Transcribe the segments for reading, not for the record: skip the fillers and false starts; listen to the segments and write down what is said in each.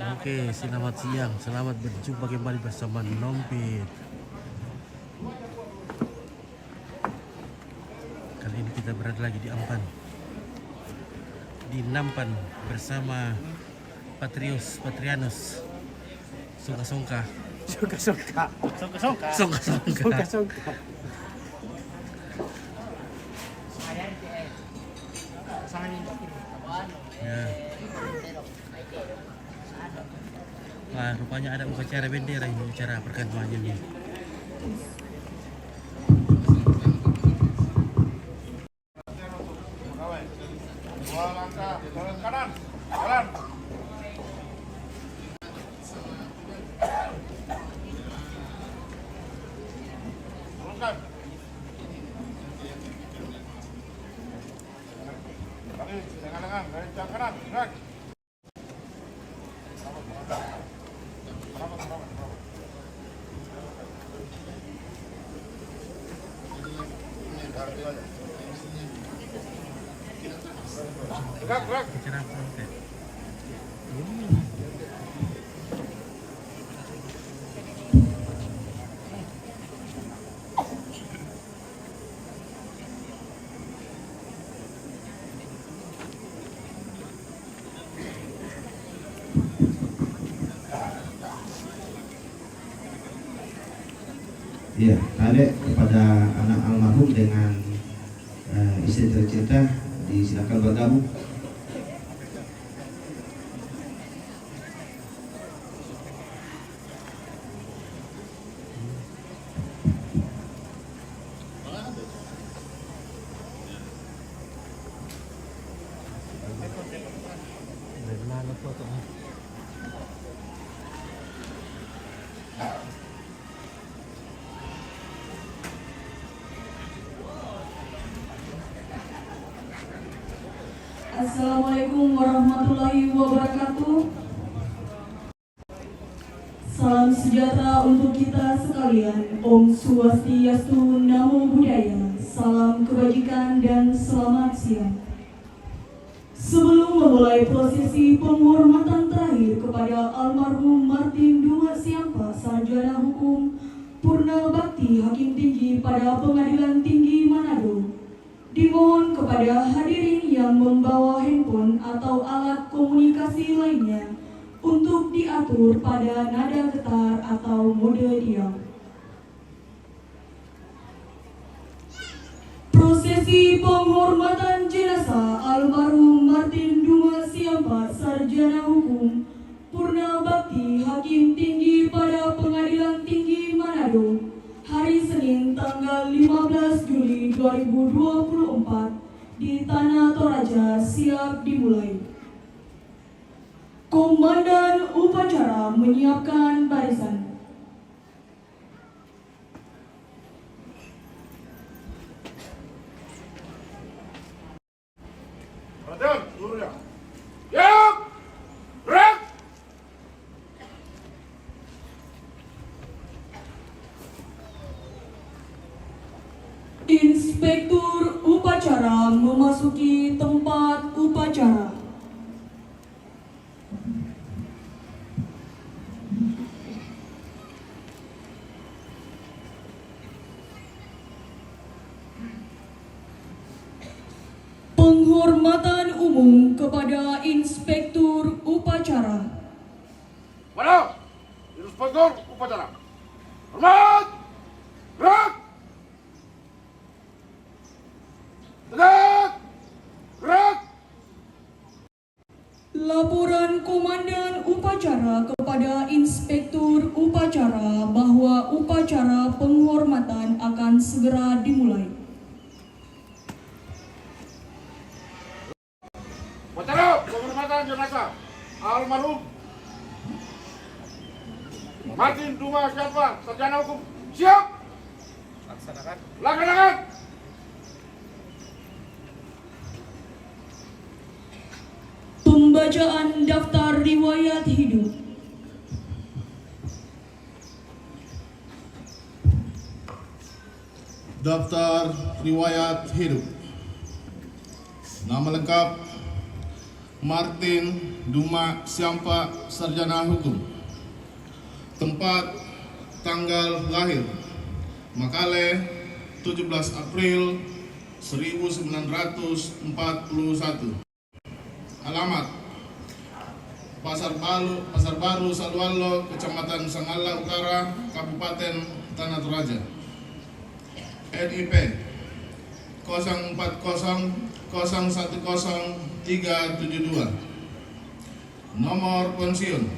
Oke, selamat siang. Selamat berjumpa kembali bersama Nompit. Kali ini kita berada lagi di Ampan, di Nampan bersama Patrianus Songka-songka. Ya. Wah, rupanya ada upacara bendera ini, upacara perkantorannya ini. Kanan, jalan. Turunkan. Kaki, lengan-lengan, rencang kanan, gerak. Gerak. Upacara apa? Iya, adek kepada anak almarhum dengan istri tercinta disilakan bergabung. Dari mana foto? Assalamualaikum warahmatullahi wabarakatuh. Salam sejahtera untuk kita sekalian. Om Swastiastu, Namo Buddhaya. Salam kebajikan dan selamat siang. Sebelum memulai prosesi penghormatan terakhir kepada almarhum Martin Duma Siampa, Sarjana Hukum Purna Bakti Hakim Tinggi pada Pengadilan Tinggi Manado, dimohon kepada hadirin yang membawa handphone atau alat komunikasi lainnya untuk diatur pada nada getar atau mode diam. Prosesi penghormatan jenazah almarhum Martin Duma Siampa, Sarjana Hukum Purna Bakti Hakim Tinggi pada Pengadilan Tinggi Manado, hari Senin tanggal 15 Juli 2024 di Tanah Toraja siap dimulai. Komandan upacara menyiapkan barisan. Perhatian, seluruhnya. Siap! Gerak! Inspektur upacara memasuki tempat upacara. Penghormatan umum kepada Inspektur upacara. Mana? Inspektur upacara. Hormat! Gerak! Tegak! Gerak! Laporan Komandan upacara kepada Inspektur upacara bahwa upacara penghormatan akan segera dimulai. Upacara penghormatan jenazah almarhum Martin Duma Siampa, Sarjana Hukum. Siap! Laksanakan! Pembacaan daftar riwayat hidup. Daftar riwayat hidup. Nama lengkap Martin Duma Siampa, Sarjana Hukum. Tempat tanggal lahir Makale 17 April 1941. Alamat Pasar Baru Salwallo, Kecamatan Sangala Utara, Kabupaten Tanah Toraja. NIP 0400100372. Nomor pensiun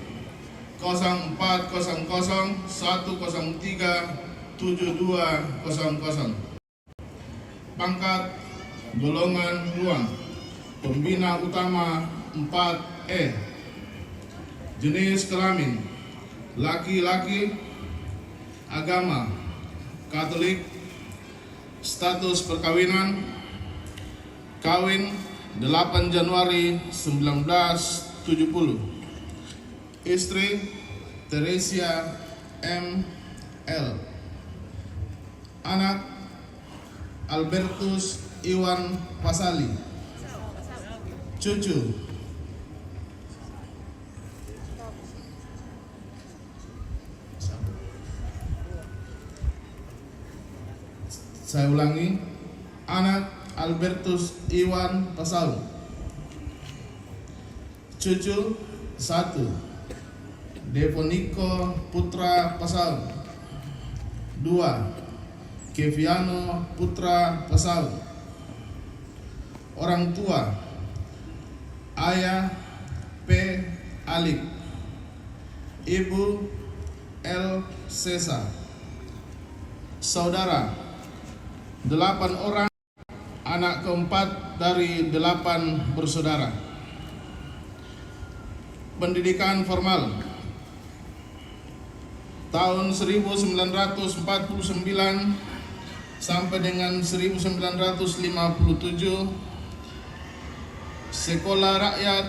040010372000. Pangkat golongan ruang pembina utama 4E. Jenis kelamin laki-laki. Agama Katolik. Status perkawinan kawin 8 Januari 1970. Istri Teresia M.L. Anak Albertus Iwan Pasali. Cucu saya ulangi, anak Albertus Iwan Pasal. Cucu 1 Devoniko Putra Pasal. 2 Keviano Putra Pasal. Orang tua Ayah P. Alik, Ibu L. Sesa. Saudara 8 orang, anak keempat dari 8 bersaudara. Pendidikan formal tahun 1949 sampai dengan 1957 Sekolah Rakyat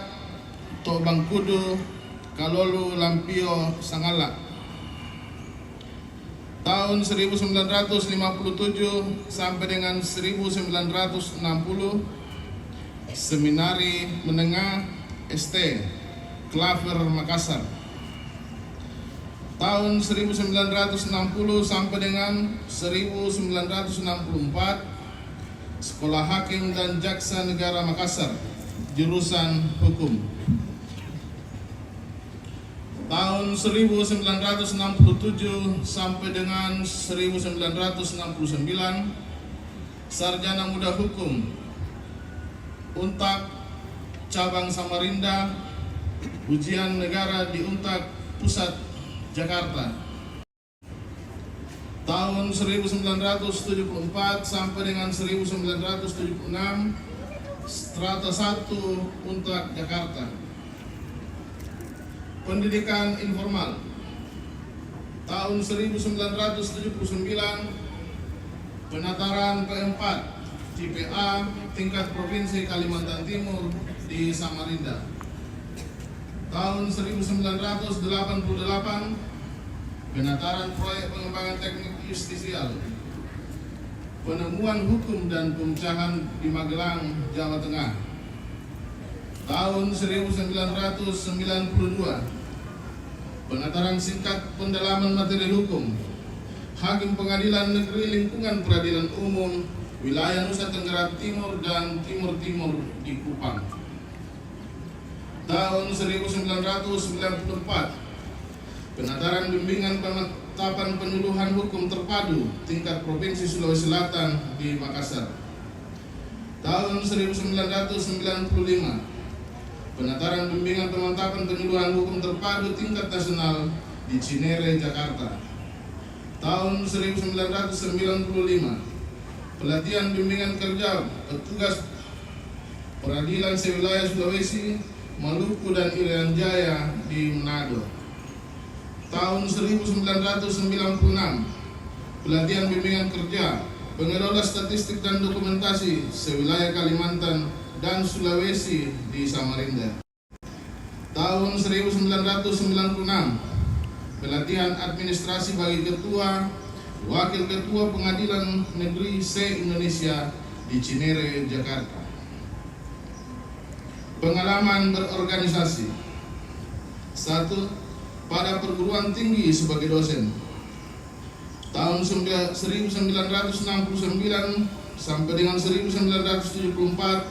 Tok Bangkudu, Kalolu, Lampio, Sangala. Tahun 1957 sampai dengan 1960 Seminari Menengah ST Klaver Makassar. Tahun 1960 sampai dengan 1964 Sekolah Hakim dan Jaksa Negara Makassar, jurusan Hukum. Tahun 1967 sampai dengan 1969 Sarjana Muda Hukum Untak Cabang Samarinda, Ujian Negara di Untak Pusat Jakarta. Tahun 1974 sampai dengan 1976 Strata 1 Untak Jakarta. Pendidikan informal tahun 1979 penataran P4 TPA tingkat Provinsi Kalimantan Timur di Samarinda. Tahun 1988 penataran proyek pengembangan teknik justisial penemuan hukum dan pemecahan di Magelang, Jawa Tengah. Tahun 1992 penataran singkat pendalaman materi hukum Hakim Pengadilan Negeri Lingkungan Peradilan Umum Wilayah Nusa Tenggara Timur dan Timur Timur di Kupang. Tahun 1994 penataran bimbingan penetapan penyuluhan hukum terpadu tingkat Provinsi Sulawesi Selatan di Makassar. Tahun 1995 penataran bimbingan pemantapan penyuluhan hukum terpadu tingkat nasional di Cinere, Jakarta. Tahun 1995 pelatihan bimbingan kerja petugas peradilan sewilayah Sulawesi, Maluku dan Irian Jaya di Manado. Tahun 1996 pelatihan bimbingan kerja pengelola statistik dan dokumentasi sewilayah Kalimantan dan Sulawesi di Samarinda. Tahun 1996 pelatihan administrasi bagi ketua, wakil ketua Pengadilan Negeri se Indonesia di Cinere, Jakarta. Pengalaman berorganisasi. 1. Pada perguruan tinggi sebagai dosen. Tahun 1969 sampai dengan 1974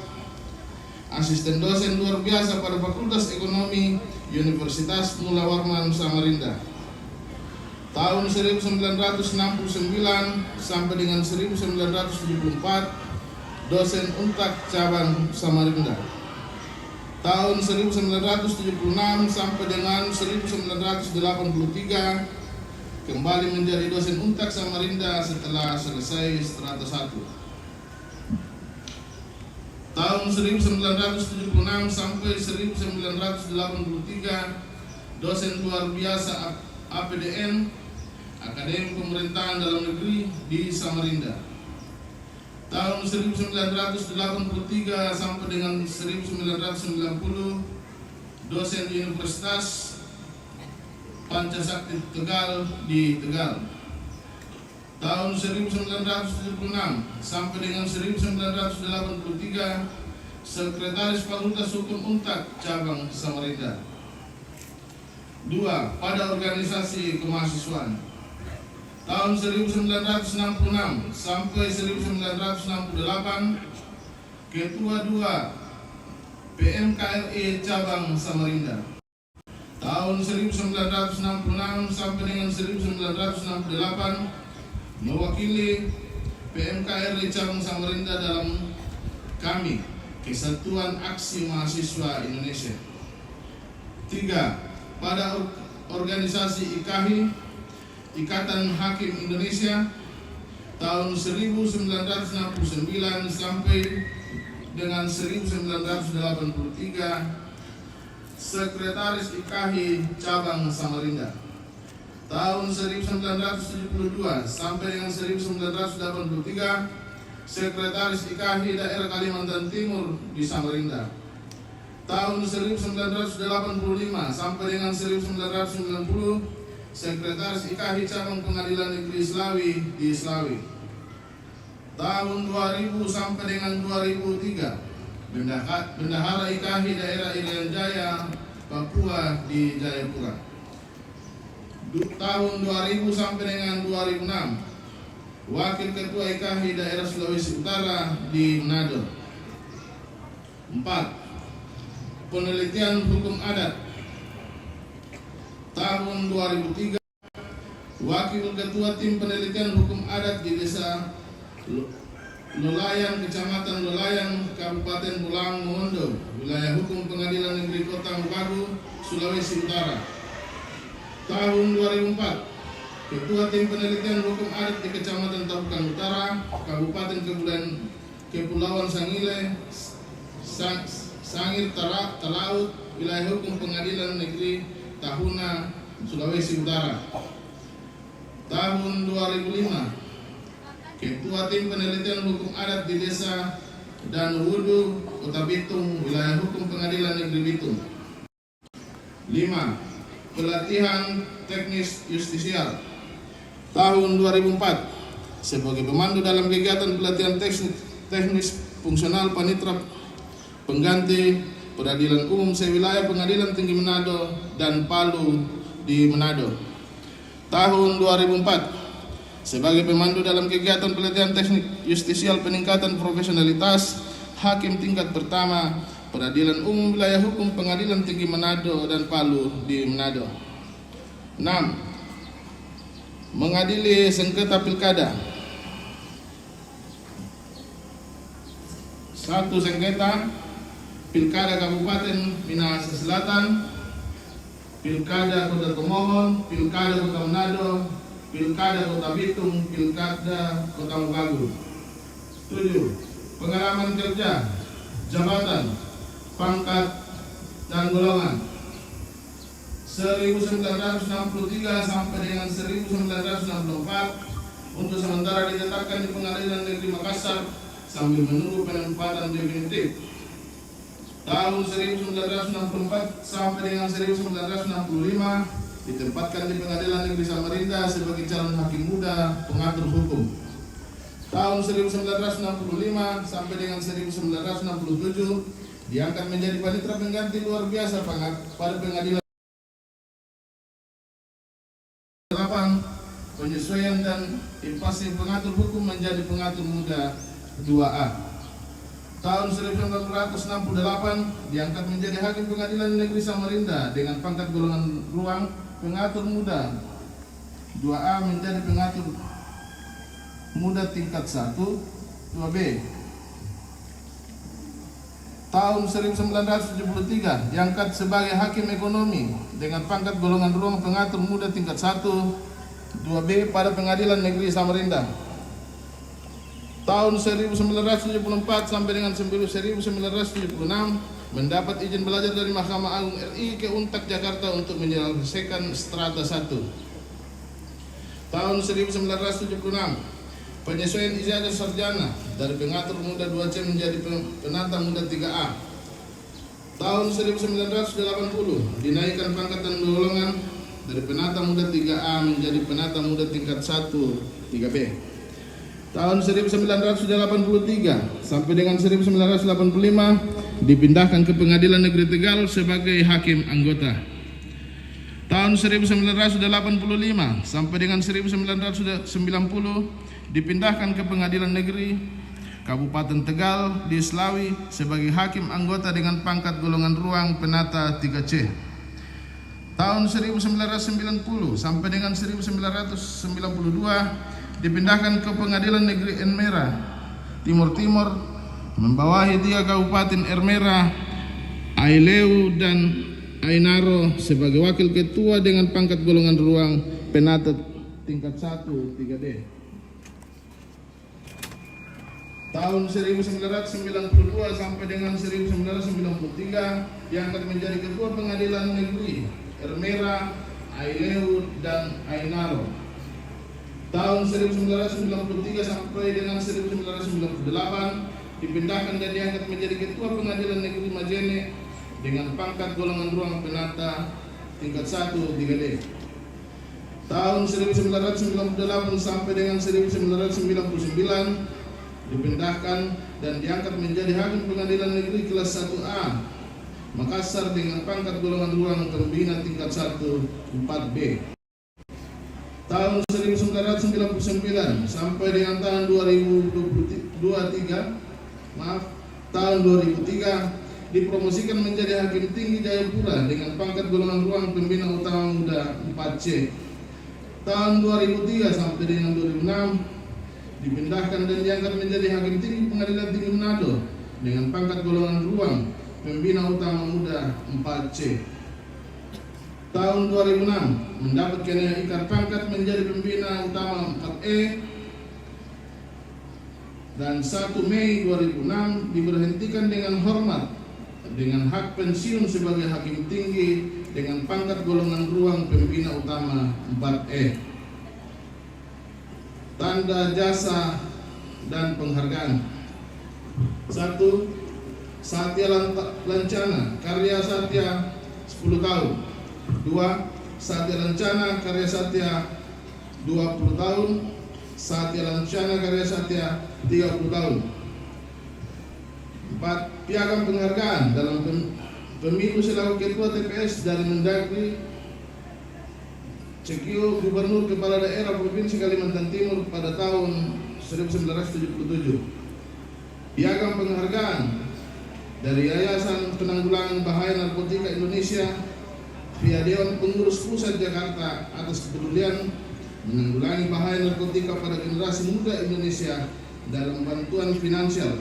asisten dosen luar biasa pada Fakultas Ekonomi Universitas Mula Warman Samarinda. Tahun 1969 sampai dengan 1974 dosen Untak cabang Samarinda. Tahun 1976 sampai dengan 1983 kembali menjadi dosen Untak Samarinda setelah selesai strata 1. Tahun 1976 sampai 1983 dosen luar biasa APDN Akademi Pemerintahan Dalam Negeri di Samarinda. Tahun 1983 sampai dengan 1990 dosen di Universitas Pancasakti Tegal di Tegal. Tahun 1976 sampai dengan 1983 Sekretaris Fakultas Hukum Untak cabang Samarinda. 2. Pada organisasi kemahasiswaan. Tahun 1966 sampai 1968 Ketua 2 PMKRI cabang Samarinda. Tahun 1966 sampai dengan 1968 mewakili PMKRI cabang Samarinda dalam KAMI, Kesatuan Aksi Mahasiswa Indonesia. 3. Pada organisasi IKAHI, Ikatan Hakim Indonesia, tahun 1969 sampai dengan 1983 Sekretaris IKAHI cabang Samarinda. Tahun 1972 sampai dengan 1983 Sekretaris IKAHI Daerah Kalimantan Timur di Samarinda. Tahun 1985 sampai dengan 1990 Sekretaris IKAHI Cabang Pengadilan Negeri Slawi di Slawi. Tahun 2000 sampai dengan 2003 Bendahara IKAHI Daerah Irian Jaya, Papua di Jayapura. Tahun 2000 sampai dengan 2006 Wakil Ketua IKAHI Daerah Sulawesi Utara di Manado. 4. Penelitian Hukum Adat. Tahun 2003 Wakil Ketua Tim Penelitian Hukum Adat di Desa Lolayan, Kecamatan Lolayan, Kabupaten Pulang Mongondo, Wilayah Hukum Pengadilan Negeri Kota Mukaru, Sulawesi Utara. Tahun 2004 Ketua Tim Penelitian Hukum Adat di Kecamatan Tabukan Utara, Kabupaten Kepulauan Sangile, Sangir Talaut, Wilayah Hukum Pengadilan Negeri Tahuna, Sulawesi Utara. Tahun 2005 Ketua Tim Penelitian Hukum Adat di Desa Danuwudu, Kota Bitung, Wilayah Hukum Pengadilan Negeri Bitung. 5. Pelatihan Teknis Justisial. Tahun 2004 sebagai pemandu dalam kegiatan pelatihan teknis fungsional panitra pengganti Peradilan Umum sewilayah Pengadilan Tinggi Manado dan Palu di Manado. Tahun 2004 sebagai pemandu dalam kegiatan pelatihan teknik justisial peningkatan profesionalitas hakim tingkat pertama Peradilan Umum Wilayah Hukum Pengadilan Tinggi Manado dan Palu di Manado. 6. Mengadili sengketa pilkada. 1. Sengketa Pilkada Kabupaten Minahasa Selatan, Pilkada Kota Kemohon, Pilkada Kota Manado, Pilkada Kota Bitung, Pilkada Kota Mukagu. 7. Pengalaman kerja, jabatan, pangkat, dan golongan. 1963 sampai dengan 1964 untuk sementara ditetapkan di Pengadilan Negeri Makassar sambil menunggu penempatan definitif. Tahun 1964 sampai dengan 1965 ditempatkan di Pengadilan Negeri Samarinda sebagai calon hakim muda pengatur hukum. Tahun 1965 sampai dengan 1967 diangkat menjadi panitera pengganti luar biasa pada pengadilan 8. Penyesuaian dan invasi pengatur hukum menjadi pengatur muda 2A. Tahun 1968 diangkat menjadi hakim pengadilan negeri Samarinda dengan pangkat golongan ruang pengatur muda 2A menjadi pengatur muda tingkat 1 2B. Tahun 1973 diangkat sebagai hakim ekonomi dengan pangkat golongan ruang pengatur muda tingkat 1 2B pada pengadilan negeri Samarinda. Tahun 1974 sampai dengan 1976 mendapat izin belajar dari Mahkamah Agung RI ke Untak Jakarta untuk menyelesaikan strata 1. Tahun 1976 penyesuaian ijazah sarjana dari pengatur muda 2C menjadi penata muda 3A. Tahun 1980 dinaikkan pangkat dan golongan dari penata muda 3A menjadi penata muda tingkat 1 3B. Tahun 1983 sampai dengan 1985 dipindahkan ke Pengadilan Negeri Tegal sebagai hakim anggota. Tahun 1985 sampai dengan 1990 dipindahkan ke Pengadilan Negeri Kabupaten Tegal di Slawi sebagai hakim anggota dengan pangkat golongan ruang penata 3C. Tahun 1990 sampai dengan 1992 dipindahkan ke Pengadilan Negeri Ermera Timur membawahi 3 kabupaten Ermera, Aileu dan Ainaro sebagai wakil ketua dengan pangkat golongan ruang penata tingkat 1 3D. Tahun 1992 sampai dengan 1993 diangkat menjadi ketua Pengadilan Negeri Ermera, Aileu dan Ainaro. Tahun 1993 sampai dengan 1998 dipindahkan dan diangkat menjadi ketua Pengadilan Negeri Majene dengan pangkat golongan ruang penata tingkat 1 3D. Tahun 1998 sampai dengan 1999 dipindahkan dan diangkat menjadi hakim Pengadilan Negeri kelas 1A Makassar dengan pangkat golongan ruang pembina tingkat 1 4B. Tahun 1999 sampai dengan tahun 2003 dipromosikan menjadi hakim tinggi Jayapura dengan pangkat golongan ruang pembina utama muda 4C. Tahun 2003 sampai dengan 2006 dipindahkan dan diangkat menjadi hakim tinggi Pengadilan Tinggi Manado dengan pangkat golongan ruang pembina utama muda 4C. Tahun 2006 mendapat kenaikan pangkat menjadi pembina utama 4E dan 1 Mei 2006 diberhentikan dengan hormat dengan hak pensiun sebagai hakim tinggi dengan pangkat golongan ruang pembina utama 4E. Tanda jasa dan penghargaan. 1. Satya Lancana, karya Satya 10 tahun. 2. Satya Lancana, karya Satya 20 tahun. Satya Lancana, karya Satya 30 tahun. 4. Piagam penghargaan dalam pemilu selaku ketua TPS dari Mendagri Cekio Gubernur Kepala Daerah Provinsi Kalimantan Timur pada tahun 1977. Piagam penghargaan dari Yayasan Penanggulangan Bahaya Narkotika Indonesia via Dewan Pengurus Pusat Jakarta atas kepedulian menanggulangi bahaya narkotika pada generasi muda Indonesia dalam bantuan finansial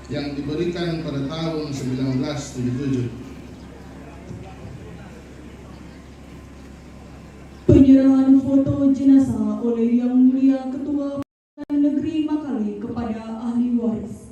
yang diberikan pada tahun 1977. Penyerahan foto jenazah oleh Yang Mulia Ketua Pengadilan Negeri Makale kepada ahli waris.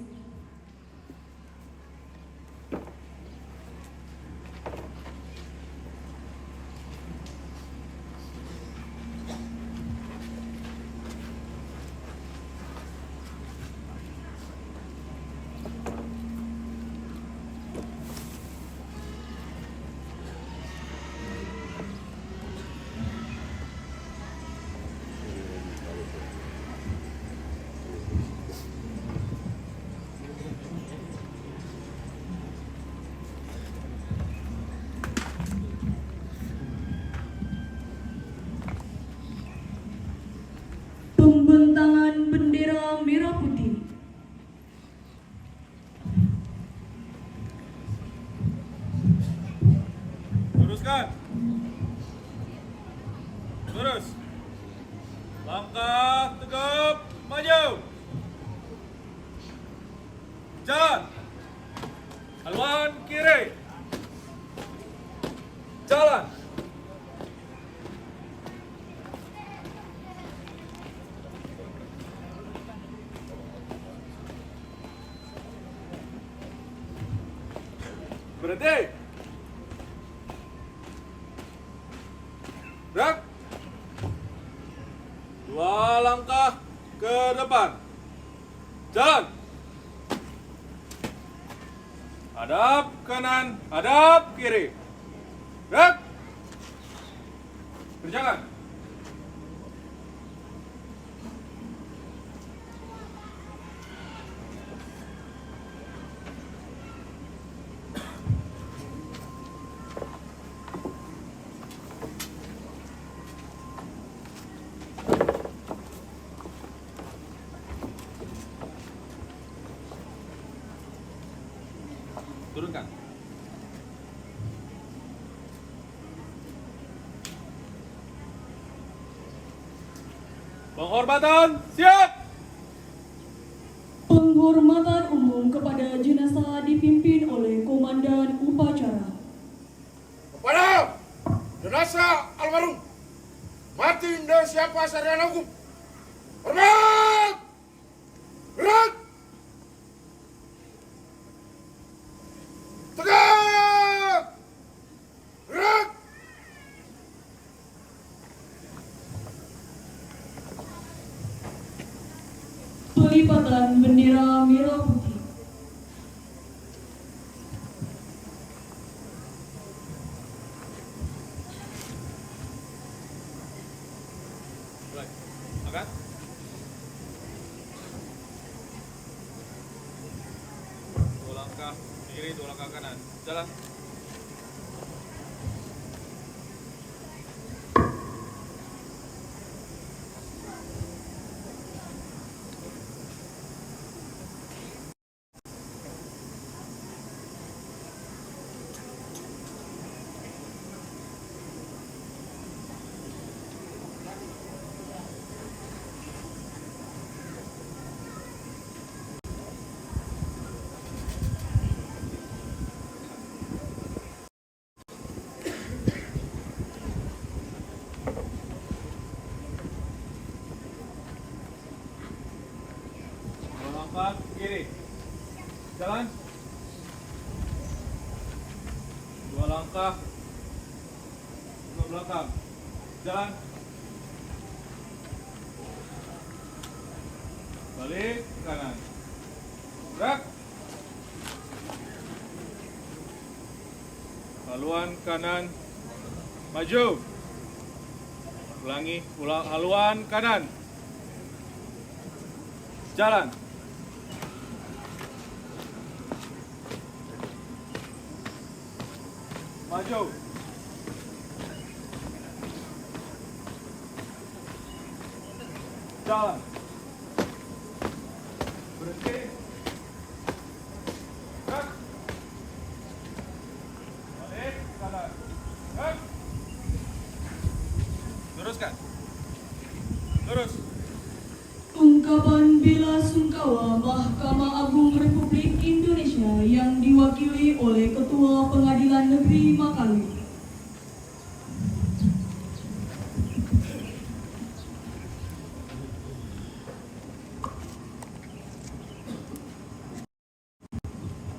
Luruskan. Lurus. Langkah tegap, maju. Jalan. Haluan kiri. Jalan. Berhenti. Gerak. 2 langkah ke depan. Jalan. Hadap kanan, hadap kiri. Gerak. Berjalan. Turunkan. Penghormatan, siap! Penghormatan umum kepada jenazah dipimpin oleh Komandan Upacara. Kepada jenazah almarhum mati Indonesia Sarjana Hukum. Hormat! Gerak! Tegak! Gerak! Pelipatan bendera merah putih. Mulai. Angkat. Dua langkah kiri, 2 langkah kanan. Jalan. Langkah kiri. Jalan. 2 langkah ke belakang. Jalan. Balik ke kanan. Gerak. Haluan kanan. Maju. Ulangi. Haluan kanan. Jalan. Maju. Jalan. Berhenti. Gerak. Balik kanan. Gerak. Luruskan. Lurus. Ungkapan bela sungkawa Mahkamah Agung Republik Indonesia yang diwakili oleh Ketua Pengadilan Negeri Makale.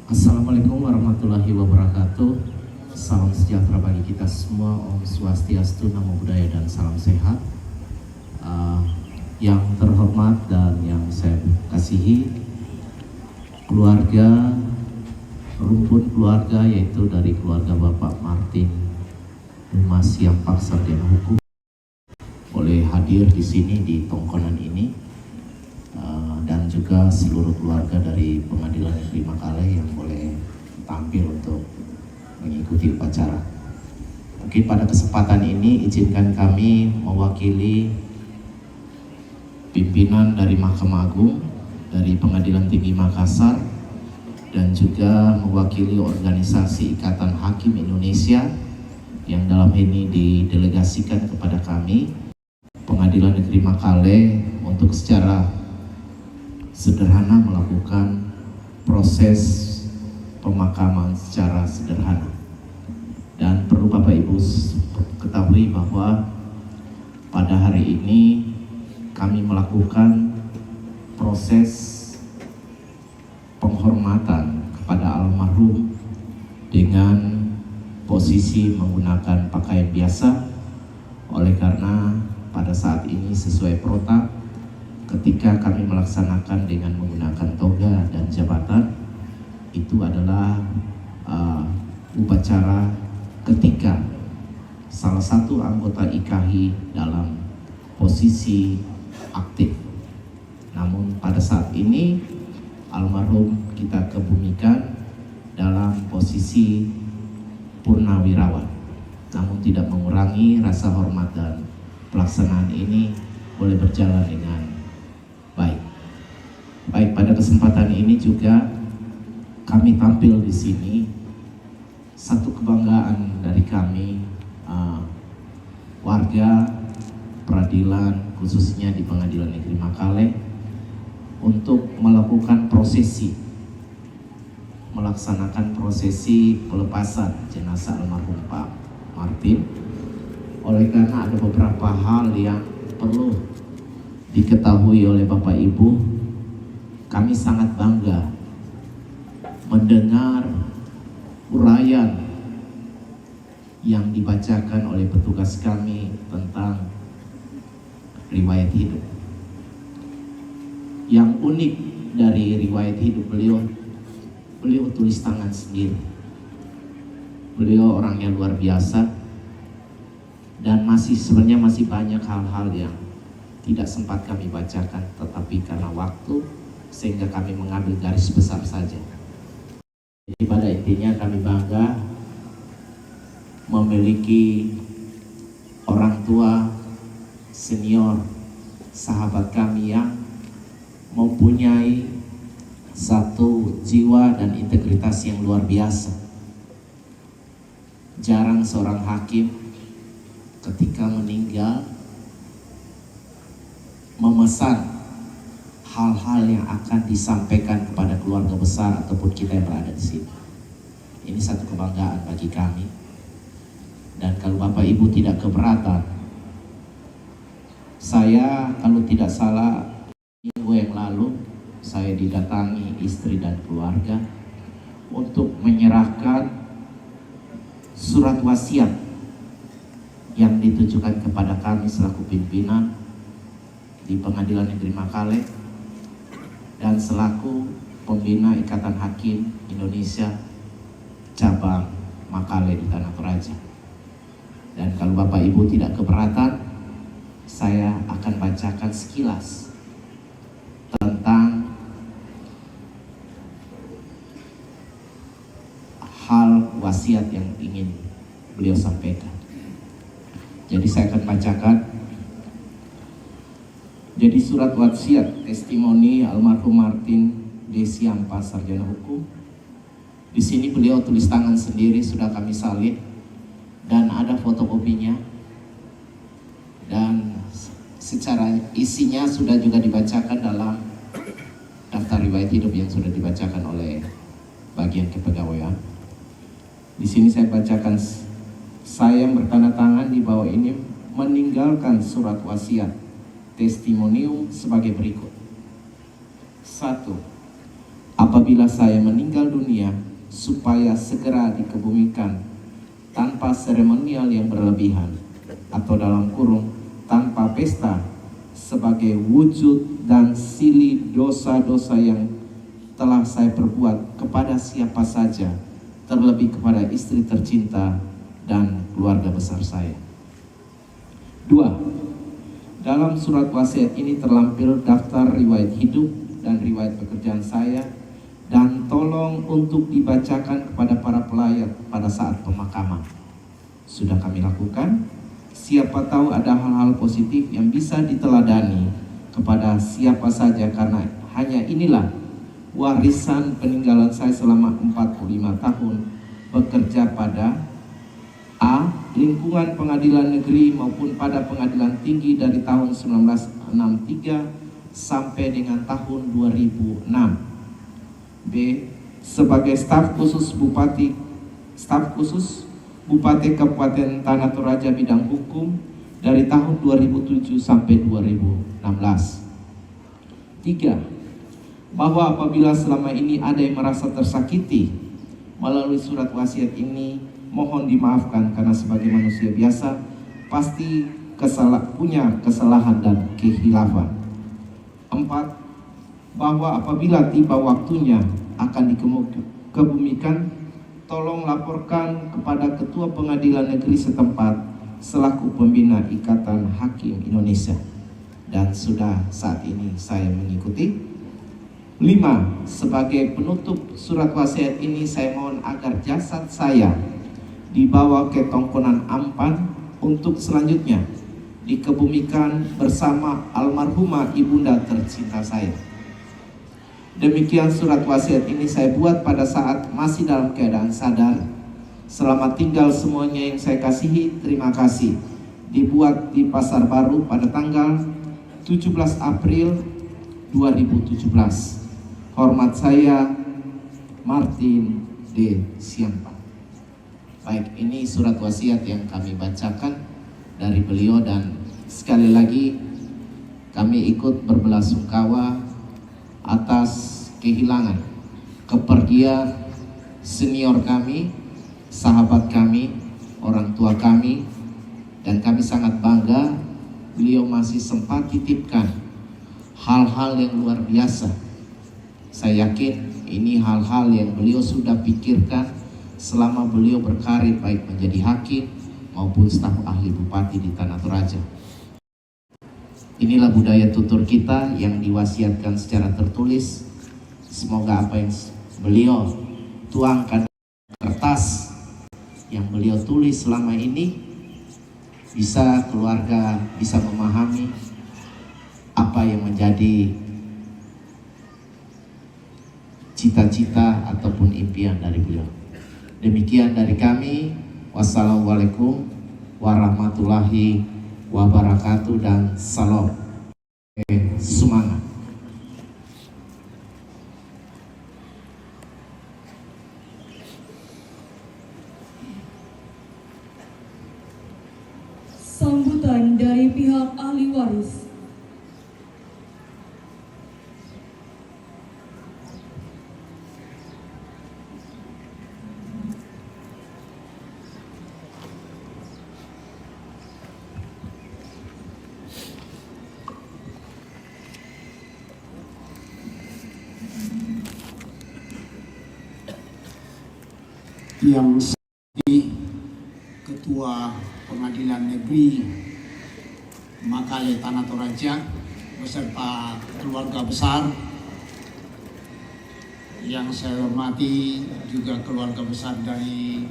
Assalamualaikum warahmatullahi wabarakatuh. Salam sejahtera bagi kita semua. Om Swastiastu, Namo Buddhaya, dan salam sehat. Yang terhormat dan yang saya kasihi, keluarga, rumpun keluarga, yaitu dari keluarga Bapak Martin Humas yang Sarjana Hukum, boleh hadir di sini di tongkonan ini, dan juga seluruh keluarga dari Pengadilan Negeri Makale yang boleh tampil untuk mengikuti upacara. Mungkin pada kesempatan ini izinkan kami mewakili pimpinan dari Mahkamah Agung, dari Pengadilan Tinggi Makassar, dan juga mewakili organisasi Ikatan Hakim Indonesia yang dalam ini didelegasikan kepada kami Pengadilan Negeri Makale untuk secara sederhana melakukan proses pemakaman secara sederhana. Dan perlu Bapak Ibu ketahui bahwa pada hari ini kami melakukan proses penghormatan kepada almarhum dengan posisi menggunakan pakaian biasa, oleh karena pada saat ini sesuai protap ketika kami melaksanakan dengan menggunakan toga dan jabatan, itu adalah upacara ketika salah satu anggota IKHI dalam posisi aktif. Namun pada saat ini almarhum kita kebumikan dalam posisi purnawirawan, namun tidak mengurangi rasa hormat dan pelaksanaan ini boleh berjalan dengan baik. Baik, pada kesempatan ini juga kami tampil di sini, satu kebanggaan dari kami warga peradilan khususnya di Pengadilan Negeri Makale untuk melakukan melaksanakan prosesi pelepasan jenazah almarhum Pak Martin. Oleh karena ada beberapa hal yang perlu diketahui oleh Bapak Ibu, kami sangat bangga mendengar uraian yang dibacakan oleh petugas kami tentang riwayat hidup. Yang unik dari riwayat hidup beliau tulis tangan sendiri. Beliau orang yang luar biasa, dan sebenarnya masih banyak hal-hal yang tidak sempat kami bacakan, tetapi karena waktu sehingga kami mengambil garis besar saja. Jadi pada intinya kami bangga memiliki orang tua senior, sahabat kami yang mempunyai satu jiwa dan integritas yang luar biasa. Jarang seorang hakim ketika meninggal memesan hal-hal yang akan disampaikan kepada keluarga besar ataupun kita yang berada di sini. Ini satu kebanggaan bagi kami. Dan kalau Bapak Ibu tidak keberatan, saya kalau tidak salah minggu yang lalu saya didatangi istri dan keluarga untuk menyerahkan surat wasiat yang ditujukan kepada kami selaku pimpinan di Pengadilan Negeri Makale dan selaku pembina Ikatan Hakim Indonesia cabang Makale di Tanah Toraja. Dan kalau Bapak Ibu tidak keberatan, saya akan bacakan sekilas tentang hal wasiat yang ingin beliau sampaikan. Jadi saya akan bacakan. Jadi surat wasiat testimoni almarhum Martin D. Siampa, sarjana hukum. Di sini beliau tulis tangan sendiri, sudah kami salin dan ada fotokopinya. Dan secara isinya sudah juga dibacakan dalam daftar riwayat hidup yang sudah dibacakan oleh bagian kepegawaian. Di sini saya bacakan, saya bertanda tangan di bawah ini meninggalkan surat wasiat testimonium sebagai berikut. 1. Apabila saya meninggal dunia, supaya segera dikebumikan tanpa seremonial yang berlebihan, atau dalam kurung tanpa pesta, sebagai wujud dan sili dosa-dosa yang telah saya perbuat kepada siapa saja, terlebih kepada istri tercinta dan keluarga besar saya. 2. Dalam surat wasiat ini terlampir daftar riwayat hidup dan riwayat pekerjaan saya, dan tolong untuk dibacakan kepada para pelayat pada saat pemakaman. Sudah kami lakukan. Siapa tahu ada hal-hal positif yang bisa diteladani kepada siapa saja, karena hanya inilah warisan peninggalan saya selama 45 tahun bekerja pada A. lingkungan pengadilan negeri maupun pada pengadilan tinggi dari tahun 1963 sampai dengan tahun 2006. B. Sebagai staf khusus Bupati Kabupaten Tanah Toraja bidang hukum dari tahun 2007 sampai 2016. 3. Bahwa apabila selama ini ada yang merasa tersakiti melalui surat wasiat ini, mohon dimaafkan karena sebagai manusia biasa pasti punya kesalahan dan kehilafan. 4. Bahwa apabila tiba waktunya akan dikebumikan, tolong laporkan kepada Ketua Pengadilan Negeri setempat selaku pembina Ikatan Hakim Indonesia. Dan sudah saat ini saya mengikuti. 5. Sebagai penutup surat wasiat ini, saya mohon agar jasad saya dibawa ke Tongkonan Ampan untuk selanjutnya dikebumikan bersama almarhumah ibunda tercinta saya. Demikian surat wasiat ini saya buat pada saat masih dalam keadaan sadar. Selamat tinggal semuanya yang saya kasihi, terima kasih. Dibuat di Pasar Baru pada tanggal 17 April 2017. Hormat saya, Martin D. Siampa. Baik, ini surat wasiat yang kami bacakan dari beliau, dan sekali lagi kami ikut berbelasungkawa atas kehilangan, kepergian senior kami, sahabat kami, orang tua kami, dan kami sangat bangga beliau masih sempat titipkan hal-hal yang luar biasa. Saya yakin ini hal-hal yang beliau sudah pikirkan selama beliau berkarir baik menjadi hakim maupun staf ahli bupati di Tanah Toraja. Inilah budaya tutur kita yang diwasiatkan secara tertulis. Semoga apa yang beliau tuangkan kertas yang beliau tulis selama ini bisa keluarga bisa memahami apa yang menjadi cita-cita ataupun impian dari beliau. Demikian dari kami. Wassalamualaikum warahmatullahi wabarakatuh dan salam. Semangat. Sambutan dari pihak ahli waris. Yang Ketua Pengadilan Negeri Makale Tanah Toraja beserta keluarga besar, yang saya hormati juga keluarga besar dari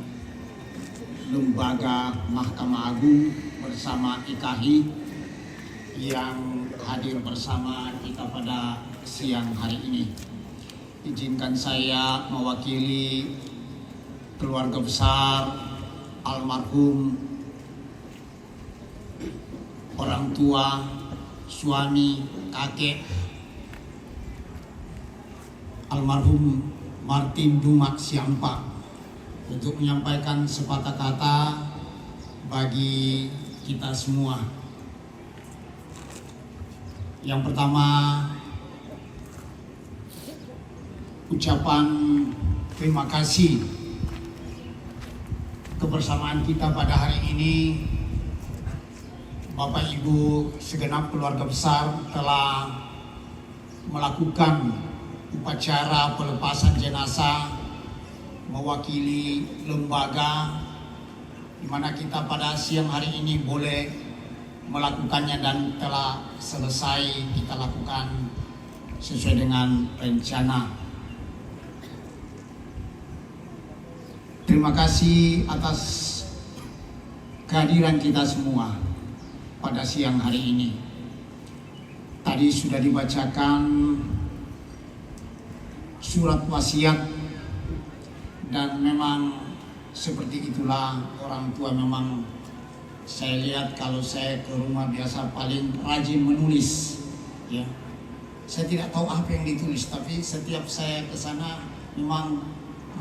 Lembaga Mahkamah Agung bersama IKAHI yang hadir bersama kita pada siang hari ini. Izinkan saya mewakili keluarga besar almarhum, orang tua, suami, kakek almarhum Martin Dumak Siampa untuk menyampaikan sepatah kata bagi kita semua. Yang pertama, ucapan terima kasih kebersamaan kita pada hari ini. Bapak Ibu segenap keluarga besar telah melakukan upacara pelepasan jenazah mewakili lembaga, di mana kita pada siang hari ini boleh melakukannya dan telah selesai kita lakukan sesuai dengan rencana. Terima kasih atas kehadiran kita semua pada siang hari ini. Tadi sudah dibacakan surat wasiat, dan memang seperti itulah orang tua. Memang saya lihat kalau saya ke rumah biasa paling rajin menulis, ya. Saya tidak tahu apa yang ditulis, tapi setiap saya ke sana memang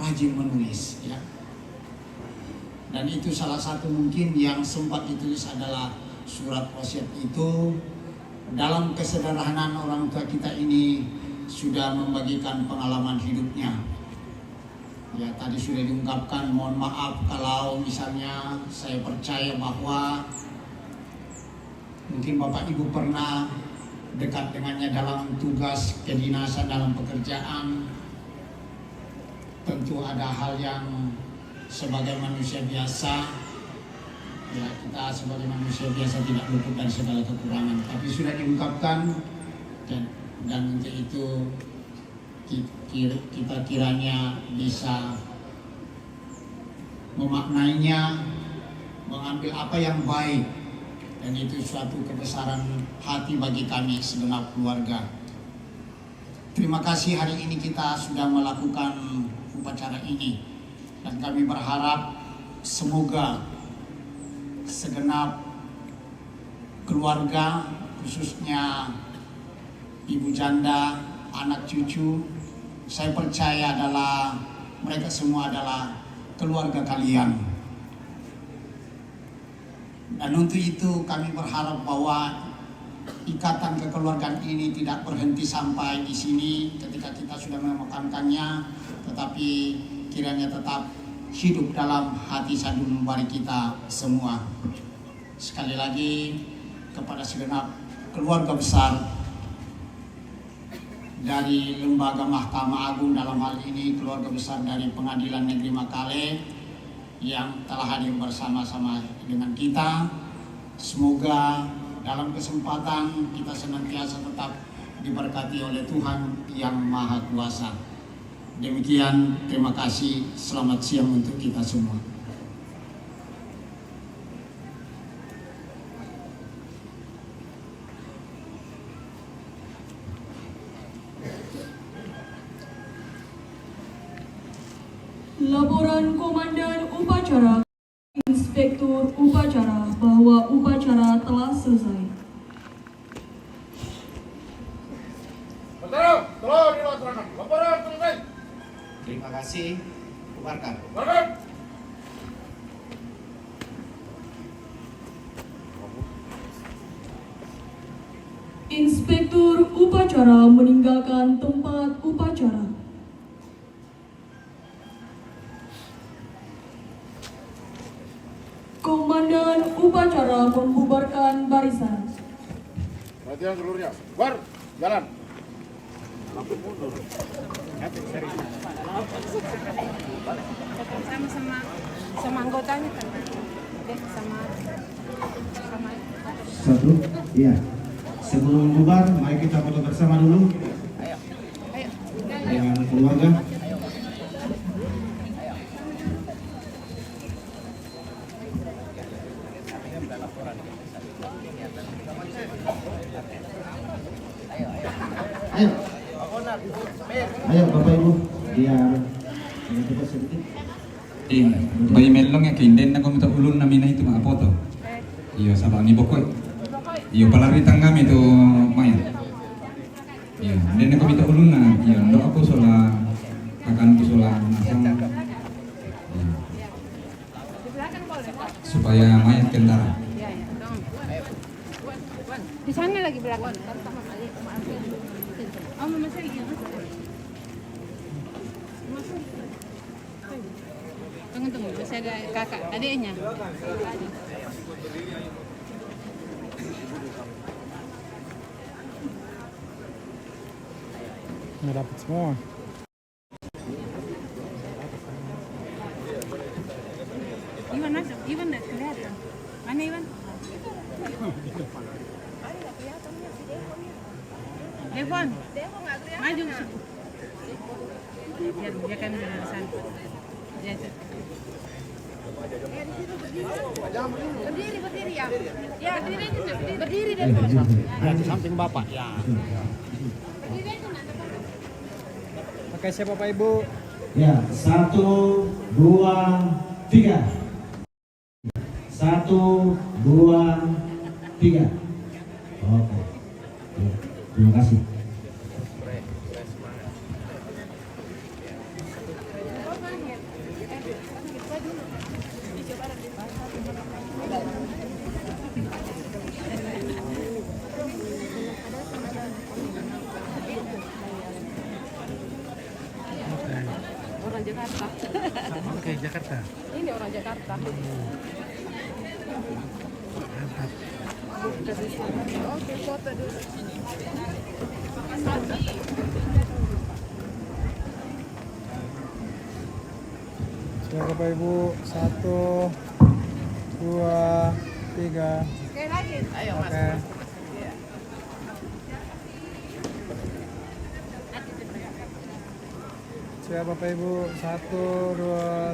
rajin menulis, ya. Dan itu salah satu mungkin yang sempat ditulis adalah surat wasiat itu. Dalam kesederhanaan orang tua kita ini sudah membagikan pengalaman hidupnya. Ya, tadi sudah diungkapkan, mohon maaf kalau misalnya saya percaya bahwa mungkin Bapak Ibu pernah dekat dengannya dalam tugas kedinasan, dalam pekerjaan. Tentu ada hal yang sebagai manusia biasa, ya, kita sebagai manusia biasa tidak luput dari segala kekurangan, tapi sudah diungkapkan, dan untuk itu kita kiranya bisa memaknainya, mengambil apa yang baik, dan itu suatu kebesaran hati bagi kami segenap keluarga. Terima kasih hari ini kita sudah melakukan upacara ini, dan kami berharap semoga segenap keluarga, khususnya ibu janda, anak cucu, saya percaya adalah mereka semua adalah keluarga kalian. Dan untuk itu kami berharap bahwa ikatan kekeluargaan ini tidak berhenti sampai di sini ketika kita sudah memakamkannya, tetapi kiranya tetap hidup dalam hati sanubari kita semua. Sekali lagi kepada segenap keluarga besar dari Lembaga Mahkamah Agung, dalam hal ini keluarga besar dari Pengadilan Negeri Makale yang telah hadir bersama-sama dengan kita, semoga dalam kesempatan kita senantiasa tetap diberkati oleh Tuhan Yang Maha Kuasa. Demikian, terima kasih, selamat siang untuk kita semua. Laporan Komandan Upacara Inspektur Upacara bahwa upacara telah selesai. Saudara, telah dilaksanakan. Laporan selesai. Terima kasih. Bubarkan. Bubarkan. Inspektur Upacara meninggalkan tempat upacara. Komandan Upacara membubarkan barisan. Perhatian seluruhnya. Bubar, jalan. sama anggotanya kan, sama Satu, iya. Sebelum bubar, mari kita foto bersama dulu. ayo Dengan keluarga. Ayo. Ayo Bapak Ibu. Biar cepat sedikit. Bayi melong ya kinden na kami ulun namin na ito mga foto. Iyo sabang ni Bokoy. Iyo palaritan kami ito mayat. Iyo, then na kami ulun na. Iyo, do ako sola kakan ko sola nasang. Supaya mayat kendara. di sana lagi belakang. Oh, mama saya lagi. Tunggu, masih ada kakak, adiknya. Nggak dapat semua. Iwan masuk, Iwan nggak kelihatan. Mana Iwan? Devon, maju ke situ. Dia kan dari sana. Dia berdiri ya. Ya, berdiri Devon. Ya, di samping Bapak. Ya. Pakai siapa Pak Ibu? Ya, 1, 2, tiga. 1, 2, 3. Oke. Ya, terima kasih. Orang Jakarta. Oke, Jakarta. Ini orang Jakarta. Mantap. Oke, foto dulu. Siap Bapak Ibu, 1, 2, 3. Sekali lagi. Ayo Mas. Oke. Siap Bapak Ibu, 1, 2,